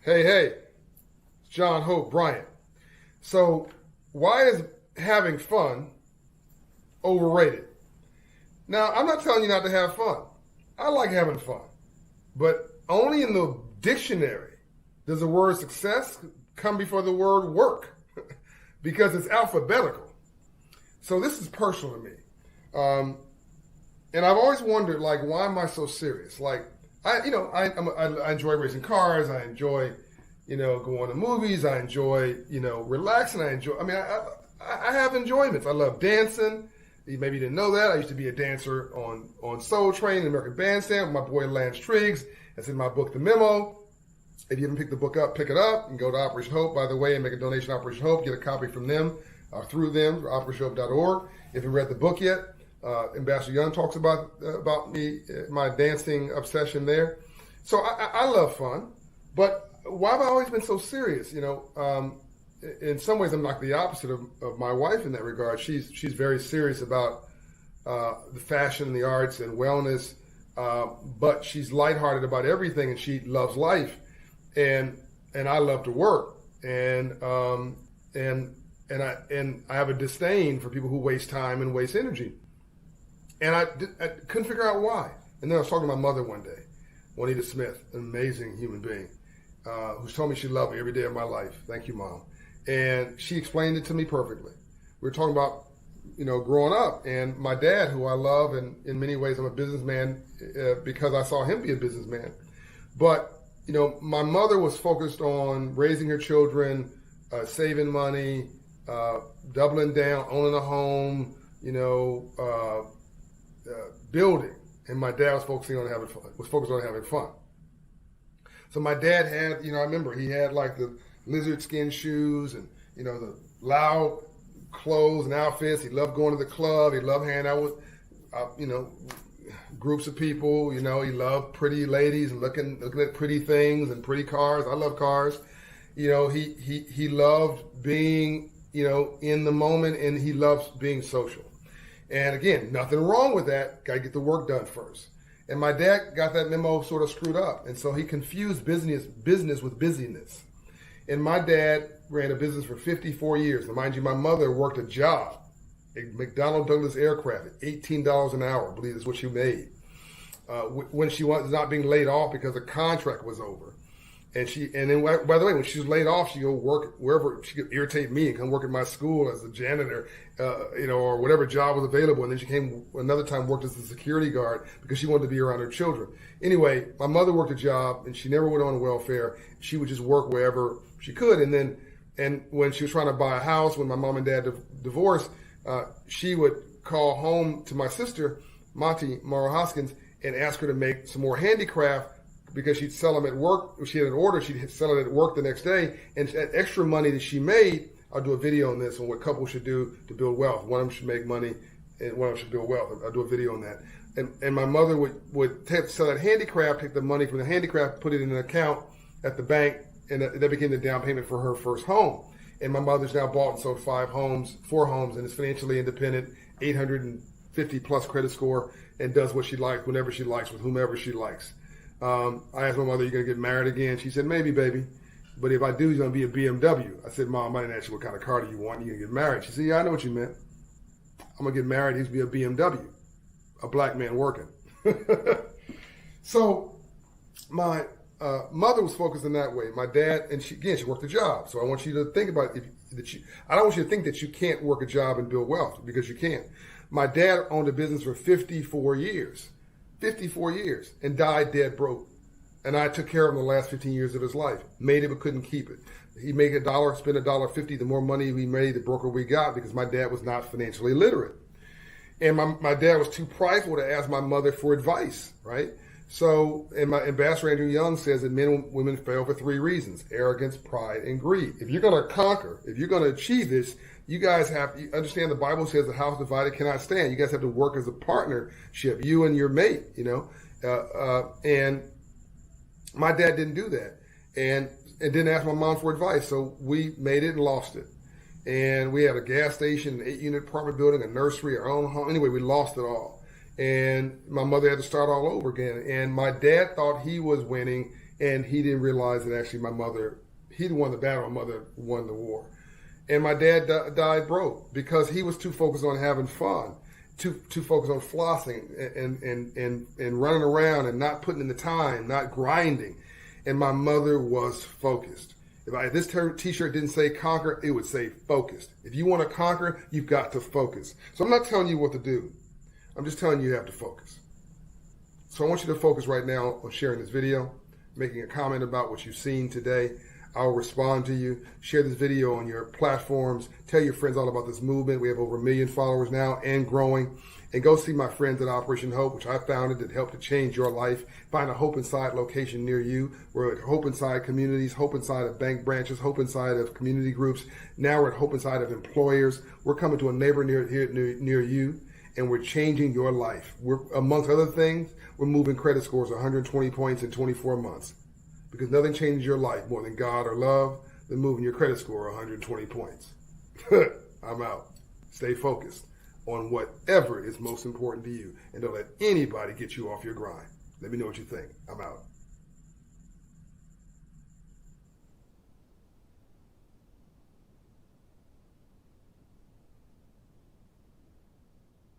Hey, it's John Hope Bryant. So, why is having fun overrated? Now, I'm not telling you not to have fun. I like having fun. But only in the dictionary does the word success come before the word work because it's alphabetical. So, this is personal to me. And I've always wondered, like, why am I so serious? Like, I enjoy racing cars. I enjoy, going to movies. I enjoy, relaxing. I have enjoyments. I love dancing. Maybe you didn't know that. I used to be a dancer on Soul Train, American Bandstand, with my boy Lance Triggs. That's in my book, The Memo. If you haven't picked the book up, pick it up and go to Operation Hope, by the way, and make a donation to Operation Hope. Get a copy from them or through them, operationhope.org. If you read the book yet, Ambassador Young talks about me, my dancing obsession there. So I love fun, but why have I always been so serious? In some ways I'm like the opposite of my wife in that regard. She's very serious about the fashion, the arts, and wellness, but she's lighthearted about everything, and she loves life, and I love to work, and I have a disdain for people who waste time and waste energy. And I couldn't figure out why. And then I was talking to my mother one day, Juanita Smith, an amazing human being, who's told me she loved me every day of my life. Thank you, Mom. And she explained it to me perfectly. We were talking about, growing up, and my dad, who I love, and in many ways I'm a businessman because I saw him be a businessman. But, my mother was focused on raising her children, saving money, doubling down, owning a home, building, and my dad was focused on having fun. So my dad had, I remember he had like the lizard skin shoes and, the loud clothes and outfits. He loved going to the club. He loved hanging out with, groups of people. He loved pretty ladies and looking at pretty things and pretty cars. I love cars. He loved being, in the moment, and he loves being social. And again, nothing wrong with that. Got to get the work done first. And my dad got that memo sort of screwed up. And so he confused business with busyness. And my dad ran a business for 54 years. And mind you, my mother worked a job, a McDonnell Douglas aircraft at $18 an hour. I believe that's what she made. When she was not being laid off because the contract was over. And then, by the way, when she was laid off, she'd go work wherever. She could irritate me and come work at my school as a janitor, or whatever job was available. And then she came another time, worked as a security guard because she wanted to be around her children. Anyway, my mother worked a job, and she never went on welfare. She would just work wherever she could. And when she was trying to buy a house, when my mom and dad divorced, she would call home to my sister, Monty Morrow Hoskins, and ask her to make some more handicraft, because she'd sell them at work. If she had an order, she'd sell it at work the next day. And that extra money that she made, I'll do a video on this, on what couples should do to build wealth. One of them should make money, and one of them should build wealth. I'll do a video on that. And my mother would sell that handicraft, take the money from the handicraft, put it in an account at the bank, and that became the down payment for her first home. And my mother's now bought and sold 4 homes, and is financially independent, 850 plus credit score, and does what she likes, whenever she likes, with whomever she likes. I asked my mother, "You gonna get married again?" She said, "Maybe, baby. But if I do, it's gonna be a BMW." I said, "Mom, I didn't ask you what kind of car do you want. You gonna get married?" She said, "Yeah, I know what you meant. I'm gonna get married. He's gonna be a BMW, a black man working." So my mother was focused in that way. My dad, and she worked a job. So I want you to think about I don't want you to think that you can't work a job and build wealth, because you can. My dad owned a business for 54 years. 54 years, and died dead broke. And I took care of him the last 15 years of his life. Made it, but couldn't keep it. He made $1, spent $1.50. The more money we made, the broker we got, because my dad was not financially literate. And my dad was too prideful to ask my mother for advice, right? So, and my Ambassador Andrew Young says that men and women fail for 3 reasons: arrogance, pride, and greed. If you're going to conquer, if you're going to achieve this, you guys you understand the Bible says the house divided cannot stand. You guys have to work as a partnership, you and your mate, and my dad didn't do that, and didn't ask my mom for advice. So we made it and lost it. And we had a gas station, an 8-unit apartment building, a nursery, our own home. Anyway, we lost it all. And my mother had to start all over again. And my dad thought he was winning, And he didn't realize that actually my mother, he won the battle, my mother won the war. And my dad died broke because he was too focused on having fun, too focused on flossing and running around and not putting in the time, not grinding. And my mother was focused. If this t-shirt didn't say conquer, it would say focused. If you want to conquer, you've got to focus. So I'm not telling you what to do. I'm just telling you have to focus. So I want you to focus right now on sharing this video, making a comment about what you've seen today. I'll respond to you. Share this video on your platforms. Tell your friends all about this movement. We have over 1 million followers now and growing. And go see my friends at Operation Hope, which I founded that helped to change your life. Find a Hope Inside location near you. We're at Hope Inside communities, Hope Inside of bank branches, Hope Inside of community groups. Now we're at Hope Inside of employers. We're coming to a neighbor near you, and we're changing your life. We're, amongst other things, we're moving credit scores 120 points in 24 months. Because nothing changes your life more than God or love than moving your credit score 120 points. I'm out. Stay focused on whatever is most important to you, and don't let anybody get you off your grind. Let me know what you think. I'm out.